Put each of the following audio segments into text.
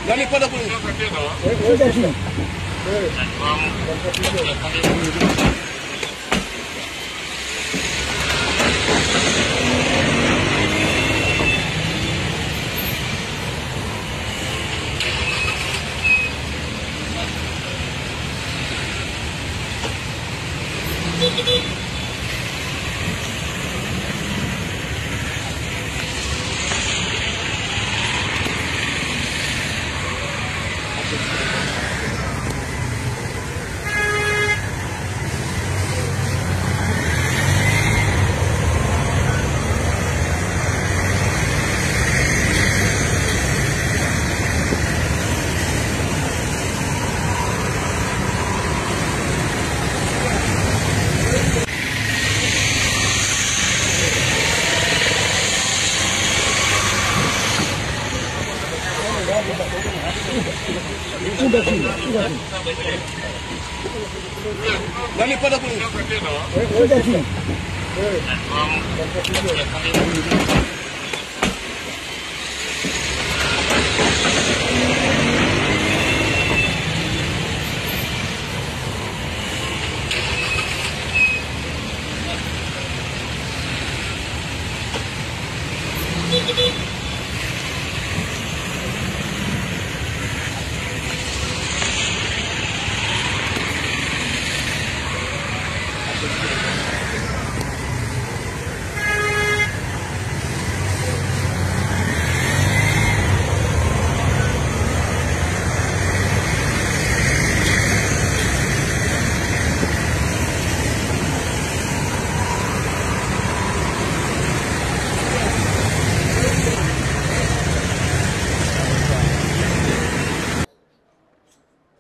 Nani pada kule? Nani pada kule?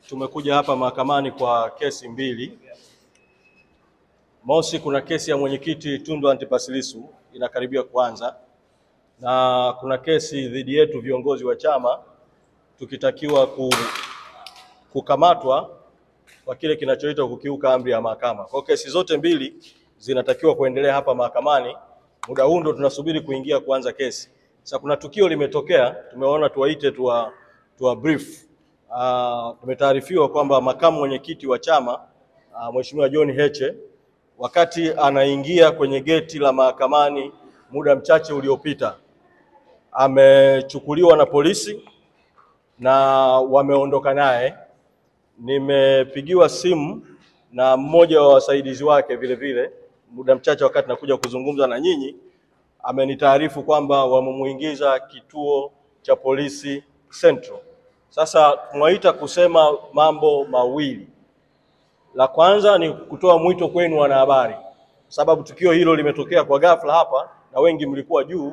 Tumekuja hapa mahakamani kwa kesi mbili. Mosi, kuna kesi ya mwenyekiti Tundu Antipas Lissu inakaribia kuanza, na kuna kesi dhidi yetu viongozi wa chama tukitakiwa kukamatwa kwa kile kinachoitwa kukiuka amri ya mahakama. Kwa kesi zote mbili zinatakiwa kuendelea hapa mahakamani. Muda huu ndo tunasubiri kuingia kuanza kesi. Sasa kuna tukio limetokea, tumeona tuwaite tuwa brief. Tumetaarifiwa kwamba makamu mwenyekiti wa chama Mheshimiwa John Heche, wakati anaingia kwenye geti la mahakamani muda mchache uliopita, amechukuliwa na polisi na wameondoka naye. Nimepigiwa simu na mmoja wa wasaidizi wake vile vile muda mchache wakati nakuja kuzungumza na nyinyi, amenitaarifu kwamba wamemuingiza kituo cha polisi Central. Sasa tunaita kusema mambo mawili. La kwanza ni kutoa mwito kwenu wanahabari, sababu tukio hilo limetokea kwa ghafla hapa na wengi mlikuwa juu,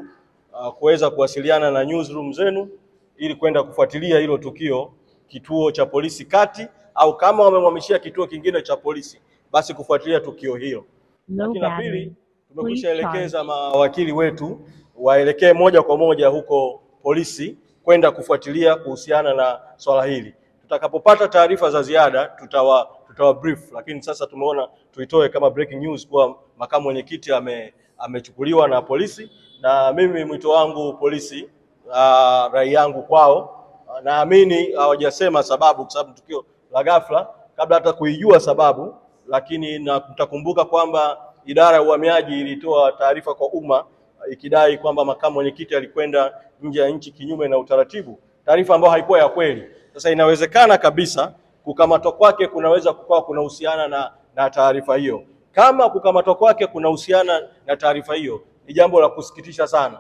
kuweza kuwasiliana na newsroom zenu ili kwenda kufuatilia hilo tukio kituo cha polisi kati, au kama wamemhamishia kituo kingine cha polisi basi kufuatilia tukio hilo. Lakini la pili, tumekwishaelekeza mawakili wetu waelekee moja kwa moja huko polisi kwenda kufuatilia kuhusiana na swala hili. Tutakapopata taarifa za ziada tutawa brief, lakini sasa tumeona tuitoe kama breaking news kwa makamu mwenyekiti amechukuliwa na polisi. Na mimi mwito wangu polisi, rai yangu kwao, naamini hawajasema sababu kwa sababu tukio la ghafla kabla hata kuijua sababu, lakini na mtakumbuka kwamba idara ya uhamiaji ilitoa taarifa kwa umma ikidai kwamba makamu mwenyekiti alikwenda nje ya nchi kinyume na utaratibu, taarifa ambayo haikuwa ya kweli. Sasa inawezekana kabisa kukamatwa kwake kunaweza kukawa kunahusiana na taarifa hiyo. Kama kukamatwa kwake kunahusiana na taarifa hiyo, ni jambo la kusikitisha sana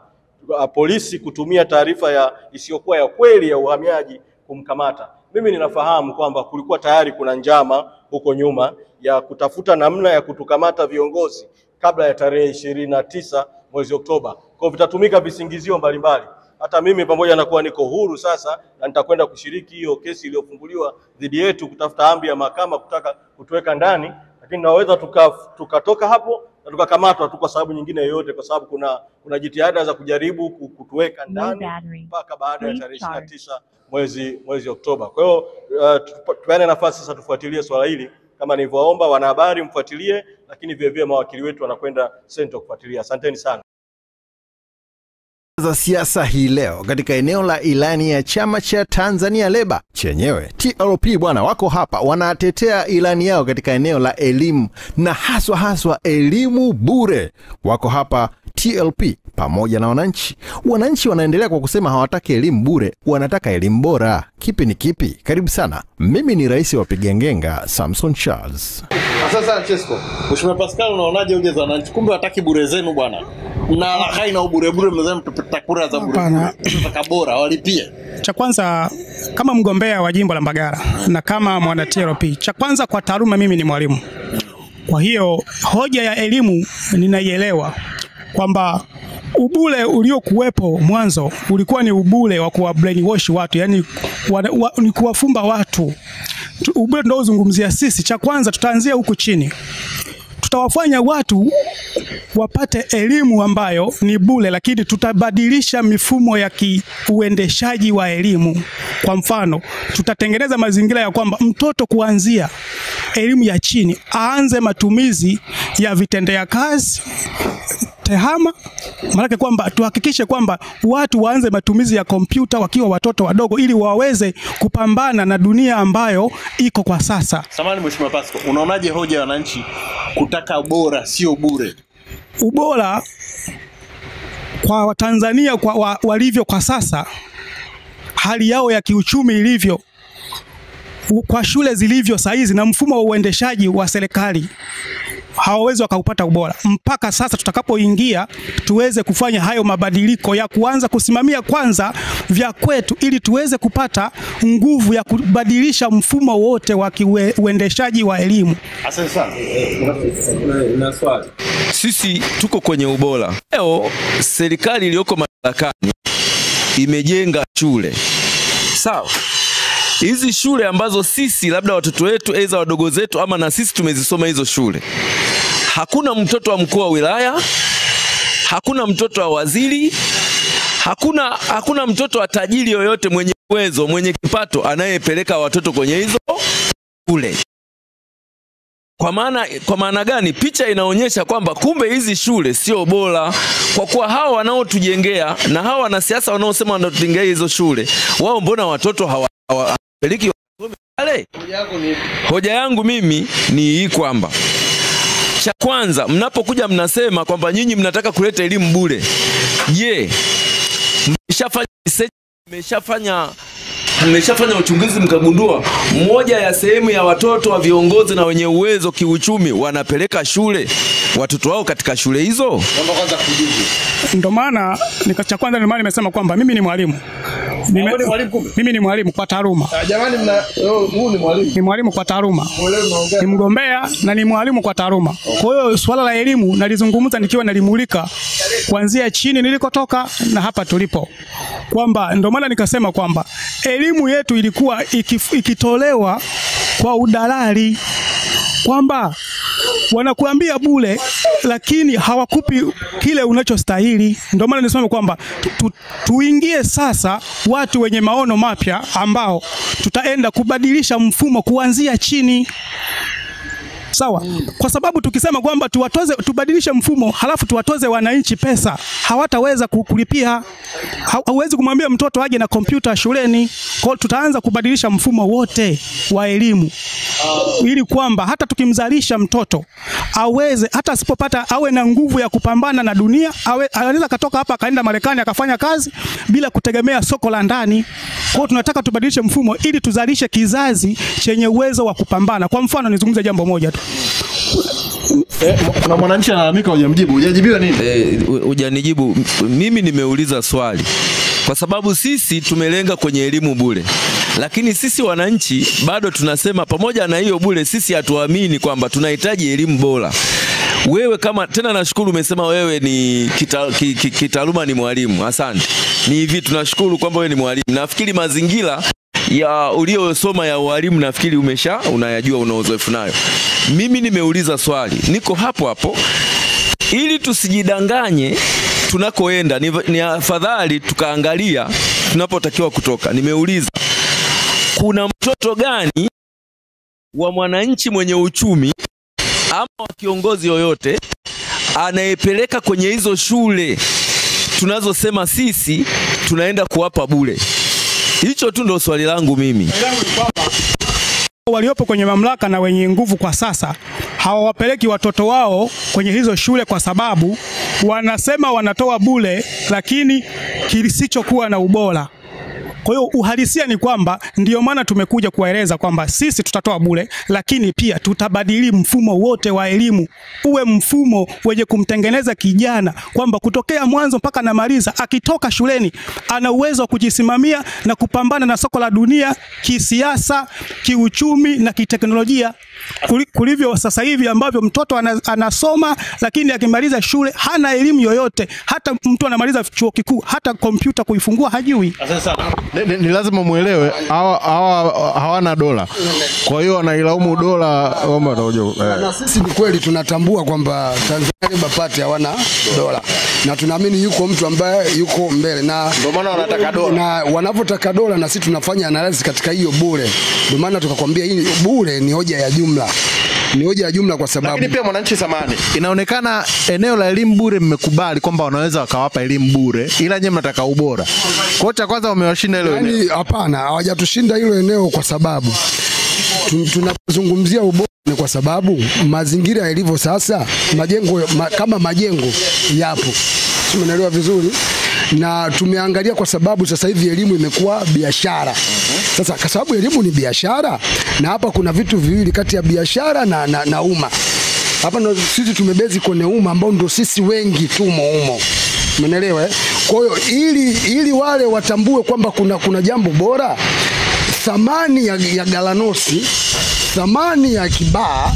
polisi kutumia taarifa ya isiyokuwa ya kweli ya uhamiaji kumkamata. Mimi ninafahamu kwamba kulikuwa tayari kuna njama huko nyuma ya kutafuta namna ya kutukamata viongozi kabla ya tarehe 29 mwezi Oktoba. Kwa vitatumika visingizio mbalimbali. Hata mimi pamoja na kuwa niko huru sasa na nitakwenda kushiriki hiyo kesi iliyofunguliwa dhidi yetu kutafuta amri ya mahakama kutaka kutuweka ndani, lakini naweza tukatoka hapo na tukakamatwa tu kwa sababu nyingine yoyote, kwa sababu kuna jitihada za kujaribu kutuweka ndani mpaka baada ya tarehe 29 mwezi Oktoba. Kwa hiyo tupeane nafasi sasa tufuatilie swala hili kama nilivyoomba wanahabari mfuatilie, lakini vile vile mawakili wetu wanakwenda Central kufuatilia. Asanteni sana. za siasa hii leo katika eneo la ilani ya chama cha Tanzania Leba chenyewe. TLP bwana wako hapa wanatetea ilani yao katika eneo la elimu na haswa elimu bure. Wako hapa TLP pamoja na wananchi. Wananchi wanaendelea kwa kusema hawataki elimu bure, wanataka elimu bora. Kipi ni kipi? Karibu sana. Mimi ni rais wa Pigengenga, Samson Charles. Sasa Chesco, Mheshimiwa Pascal, unaonaje hoja za wananchi? Kumbe wataki bure zenu bwana. Na lakai na bure mnazama tupata kura za bure. Tunataka bora walipie. Cha kwanza kama mgombea wa jimbo la Mbagala na kama mwana TLP, cha kwanza kwa taaluma mimi ni mwalimu. Kwa hiyo hoja ya elimu ninaielewa kwamba ubule uliokuwepo mwanzo ulikuwa ni ubule wa kuwa brainwash watu, yani ni kuwafumba watu. Ubule ndio uzungumzia sisi. Cha kwanza tutaanzia huku chini. Tutawafanya watu wapate elimu ambayo ni bure, lakini tutabadilisha mifumo ya uendeshaji wa elimu. Kwa mfano, tutatengeneza mazingira ya kwamba mtoto kuanzia elimu ya chini aanze matumizi ya vitendea kazi tehama. Maana kwamba tuhakikishe kwamba watu waanze matumizi ya kompyuta wakiwa watoto wadogo ili waweze kupambana na dunia ambayo iko kwa sasa. Samahani Mheshimiwa Pascal, unaonaje hoja ya wananchi kutaka bora sio bure? Ubora kwa Watanzania kwa walivyo kwa sasa, hali yao ya kiuchumi ilivyo, kwa shule zilivyo saizi na mfumo wa uendeshaji wa serikali, hawawezi wakaupata ubora. Mpaka sasa tutakapoingia tuweze kufanya hayo mabadiliko ya kuanza kusimamia kwanza vya kwetu ili tuweze kupata nguvu ya kubadilisha mfumo wote wa uendeshaji wa elimu. Asante sana. Na swali. Sisi tuko kwenye ubora. Leo serikali iliyoko madarakani imejenga shule. Sawa. Hizi shule ambazo sisi labda watoto wetu aidha wadogo zetu ama na sisi tumezisoma hizo shule, hakuna mtoto wa mkuu wa wilaya, hakuna mtoto wa waziri, hakuna mtoto wa tajiri yoyote mwenye uwezo, mwenye kipato anayepeleka watoto kwenye hizo shule. Kwa maana gani? Picha inaonyesha kwamba kumbe hizi shule sio bora, kwa kuwa hao wanaotujengea na hao wanasiasa wanaosema wanatujengea hizo shule, wao mbona watoto hawapeleki wale? Hoja yangu mimi ni hii kwamba cha kwanza, mnapokuja mnasema kwamba nyinyi mnataka kuleta elimu bure. Je, mmeshafanya uchunguzi mkagundua moja ya sehemu ya watoto wa viongozi na wenye uwezo kiuchumi wanapeleka shule watoto wao katika shule hizo? Naomba kwanza kujibu. Ndio maana cha kwanza nimesema kwamba mimi ni mwalimu. Mimi ni mwalimu kwa taaluma. Jamani huu ni mwalimu. Ni mwalimu kwa taaluma. Ni mgombea na ni mwalimu kwa taaluma. Kwa hiyo swala la elimu nalizungumza nikiwa nalimulika kuanzia chini nilikotoka na hapa tulipo. Kwamba ndio maana nikasema kwamba elimu yetu ilikuwa ikitolewa kwa udalali, kwamba wanakuambia bure lakini hawakupi kile unachostahili. Ndio maana nisema kwamba tuingie sasa watu wenye maono mapya ambao tutaenda kubadilisha mfumo kuanzia chini. Sawa? Kwa sababu tukisema kwamba tubadilishe mfumo halafu tuwatoze wananchi pesa, hawataweza kulipia. Hauwezi kumwambia mtoto aje na kompyuta shuleni. Kwa tutaanza kubadilisha mfumo wote wa elimu ili kwamba hata tukimzalisha mtoto aweze, hata asipopata awe na nguvu ya kupambana na dunia, anaweza katoka hapa akaenda Marekani akafanya kazi bila kutegemea soko la ndani. Kwa tunataka tubadilishe mfumo ili tuzalishe kizazi chenye uwezo wa kupambana. Kwa mfano nizungumze jambo moja tu. Kuna mwananchi analalamika hujamjibu. Hujajibiwa nini? Hujanijibu. Mimi nimeuliza swali. Kwa sababu sisi tumelenga kwenye elimu bure. Lakini sisi wananchi bado tunasema pamoja na hiyo bure sisi hatuamini kwamba tunahitaji elimu bora. Wewe kama tena nashukuru umesema wewe ni kitaaluma ni mwalimu. Asante. Ni hivi tunashukuru kwamba wewe ni mwalimu. Nafikiri mazingira ya uliosoma ya walimu nafikiri unayajua, una uzoefu nayo. Mimi nimeuliza swali. Niko hapo ili tusijidanganye tunakoenda, ni afadhali tukaangalia tunapotakiwa kutoka. Nimeuliza kuna mtoto gani wa mwananchi mwenye uchumi ama wa kiongozi yoyote anayepeleka kwenye hizo shule tunazosema sisi tunaenda kuwapa bure? Hicho tu ndio swali langu mimi. Waliopo kwenye mamlaka na wenye nguvu kwa sasa hawawapeleki watoto wao kwenye hizo shule kwa sababu wanasema wanatoa bure, lakini kisichokuwa na ubora. Kwa hiyo uhalisia ni kwamba ndio maana tumekuja kuwaeleza kwamba sisi tutatoa bure, lakini pia tutabadili mfumo wote wa elimu uwe mfumo wenye kumtengeneza kijana kwamba kutokea mwanzo mpaka namaliza, akitoka shuleni ana uwezo wa kujisimamia na kupambana na soko la dunia kisiasa, kiuchumi na kiteknolojia, kulivyo sasa hivi ambavyo mtoto anasoma lakini akimaliza shule hana elimu yoyote. Hata mtu anamaliza chuo kikuu hata kompyuta kuifungua hajui. Ni lazima muelewe hawana dola. Kwa hiyo wanailaumu dola kwamba na sisi ni kweli tunatambua kwamba Tanzania Labour Party hawana dola. Na tunaamini yuko mtu ambaye yuko mbele na ndio maana wanataka dola. Na wanapotaka dola na sisi tunafanya analysis katika hiyo bure. Ndio maana tukakwambia hii bure ni hoja ya jumla. Ni hoja ya jumla kwa sababu lakini pia mwananchi samani. Inaonekana eneo la elimu bure mmekubali kwamba wanaweza wakawapa elimu bure, ila nyinyi mnataka ubora. Kwa hiyo kwanza wamewashinda hilo eneo. Yaani hapana, hawajatushinda hilo eneo kwa sababu tunapozungumzia ubora ni kwa sababu mazingira yalivyo sasa, majengo kama majengo yapo. Umeelewa vizuri? Na tumeangalia kwa sababu sasa hivi elimu imekuwa biashara. Sasa kwa sababu elimu ni biashara, na hapa kuna vitu viwili kati ya biashara na umma. Hapa ndo sisi tumebezi kwenye umma ambao ndo sisi wengi tumo humo. Umeelewa? Kwa hiyo ili wale watambue kwamba kuna jambo bora, thamani ya Galanosi, thamani ya Kibaha,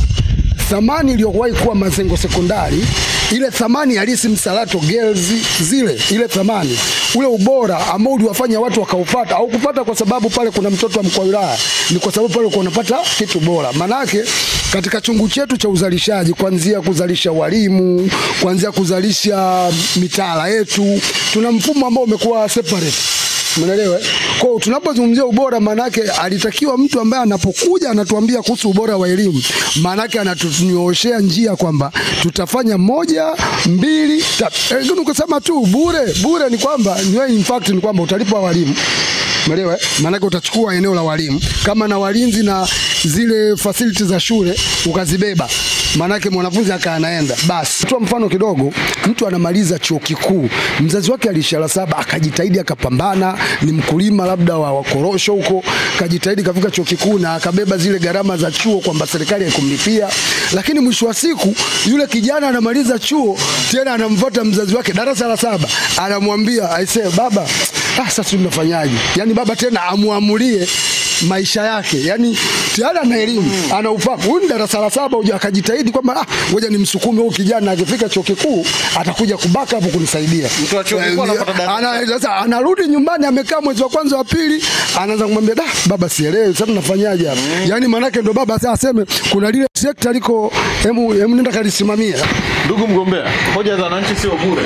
thamani iliyowahi kuwa Mazengo sekondari, ile thamani halisi Msalato Girls, ile thamani, ule ubora ambao uliwafanya watu wakaupata au kupata kwa sababu pale kuna mtoto wa mkuu wa wilaya, ni kwa sababu pale unapata kitu bora. Manake katika chungu chetu cha uzalishaji, kuanzia kuzalisha walimu, kuanzia kuzalisha mitaala yetu, tuna mfumo ambao umekuwa separate. Umeelewa? Kwa hiyo tunapozungumzia ubora, manake alitakiwa mtu ambaye anapokuja anatuambia kuhusu ubora wa elimu, manake anatunyooshea njia kwamba tutafanya 1, 2, 3. Ukisema tu bure ni kwamba in fact ni kwamba utalipa walimu. Umeelewa? Manake utachukua eneo la walimu kama na walinzi na zile facilities za shule ukazibeba, manake mwanafunzi akaanaenda. Basi tu mfano kidogo, mtu anamaliza chuo kikuu, mzazi wake alishara 7, akajitahidi akapambana, ni mkulima labda wa korosho huko, akajitahidi kafika chuo kikuu na akabeba zile gharama za chuo kwamba serikali haikumlipia, lakini mwisho wa siku yule kijana anamaliza chuo tena anamfuata mzazi wake darasa la 7, anamwambia aisee baba, sasa tunafanyaje? Yani baba tena amuamulie maisha yake. Yani tayari ana elimu, ana ufahamu. Huyu darasa la 7 uje akajitahidi kwamba ngoja nimsukume huyu kijana akifika chuo kikuu atakuja kubaka hapo kunisaidia. Mtu wa chuo kikuu anapata sasa anarudi nyumbani amekaa mwezi wa kwanza wa pili, anaanza kumwambia baba sielewi sasa tunafanyaje hapa. Yani manake ndo baba sasa aseme kuna lile sekta liko hemu nenda kalisimamia. Ndugu mgombea, hoja za wananchi sio bure.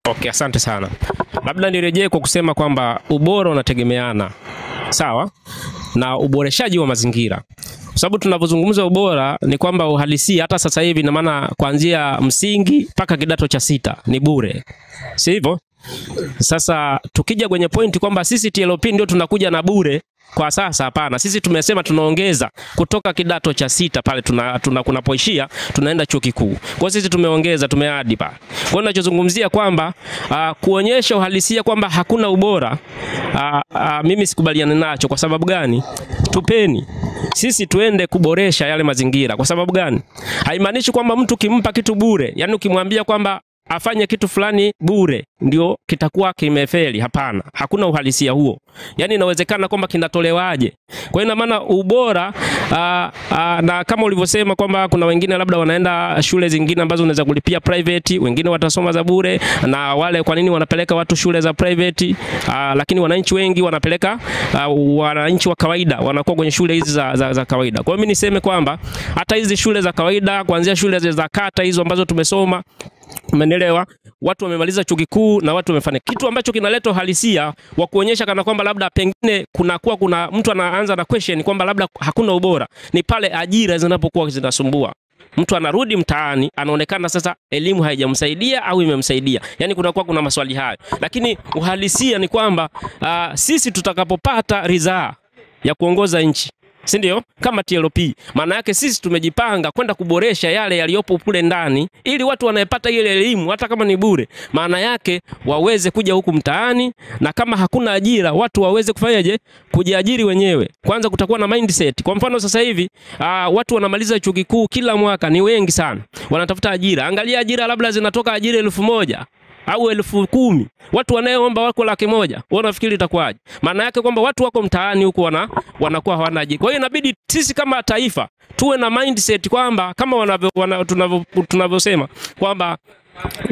Okay, asante sana. Labda nirejee kwa kusema kwamba ubora unategemeana sawa na uboreshaji wa mazingira. Kwa sababu tunapozungumza ubora ni kwamba uhalisia hata sasa hivi na maana kuanzia msingi mpaka kidato cha 6 ni bure. Si hivyo? Sasa tukija kwenye point kwamba sisi TLP ndio tunakuja na bure kwa sasa, hapana. Sisi tumesema tunaongeza kutoka kidato cha 6 pale kunapoishia tunaenda chuo kikuu. Kwa sisi tumeongeza, tumeadi pale. Kwa ninachozungumzia kwamba kuonyesha uhalisia kwamba hakuna ubora, mimi sikubaliana nacho. Kwa sababu gani? Tupeni sisi tuende kuboresha yale mazingira. Kwa sababu gani? Haimaanishi kwamba mtu kimpa kitu bure, yani ukimwambia kwamba afanye kitu fulani bure ndio kitakuwa kimefeli. Hapana, hakuna uhalisia huo. Yani inawezekana kwamba kinatolewaje. Kwa hiyo ina maana ubora na kama ulivyosema kwamba kuna wengine labda wanaenda shule zingine ambazo unaweza kulipia private, wengine watasoma za bure, na wale kwa nini wanapeleka watu shule za private, lakini wananchi wengi wanapeleka wananchi wa kawaida wanakuwa kwenye shule hizi za kawaida. Kwa hiyo mimi niseme kwamba hata hizi shule za kawaida kuanzia shule za kata hizo ambazo tumesoma, umeelewa, watu wamemaliza chuo kikuu na watu wamefanya kitu ambacho kinaleta uhalisia wa kuonyesha kana kwamba labda pengine kuna mtu anaanza na question kwamba labda hakuna ubora, ni pale ajira zinapokuwa zinasumbua. mtu anarudi mtaani anaonekana sasa elimu haijamsaidia au imemsaidia. Yaani kuna maswali hayo. Lakini uhalisia ni kwamba sisi tutakapopata ridhaa ya kuongoza nchi, si ndio? Kama TLP, maana yake sisi tumejipanga kwenda kuboresha yale yaliyopo kule ndani ili watu wanayepata ile elimu hata kama ni bure, maana yake waweze kuja huku mtaani, na kama hakuna ajira watu waweze kufanyaje? Kujiajiri wenyewe. Kwanza kutakuwa na mindset. Kwa mfano sasa hivi watu wanamaliza chuo kikuu kila mwaka ni wengi sana. Wanatafuta ajira. Angalia ajira labda zinatoka ajira 1000 au 10,000. Watu wanaoomba wako 100,000. Wao nafikiri itakuwaje? Maana yake kwamba watu wako mtaani huko wanakuwa hawana ajira. Kwa hiyo inabidi sisi kama taifa tuwe na mindset kwamba kama tunavyosema kwamba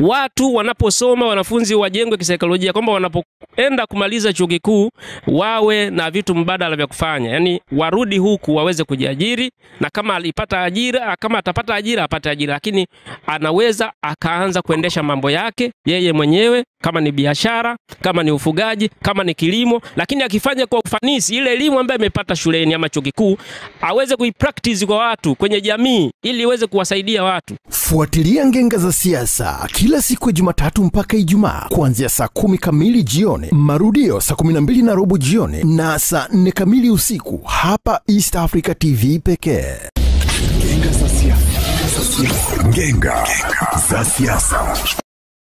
watu wanaposoma, wanafunzi wajengwe kisaikolojia kwamba wanapoenda kumaliza chuo kikuu wawe na vitu mbadala vya kufanya. Yaani warudi huku waweze kujiajiri, na kama alipata ajira, kama atapata ajira apate ajira, lakini anaweza akaanza kuendesha mambo yake yeye mwenyewe, kama ni biashara, kama ni ufugaji, kama ni kilimo, lakini akifanya kwa ufanisi ile elimu ambayo amepata shuleni ama chuo kikuu aweze kuipractice kwa watu kwenye jamii ili iweze kuwasaidia watu. Fuatilia Ngenga za Siasa kila siku ya Jumatatu mpaka Ijumaa kuanzia saa 10 kamili jioni, marudio saa 12:15 jioni na saa 4 kamili usiku hapa East Africa TV pekee. Ngenga za Siasa. Ngenga za Siasa.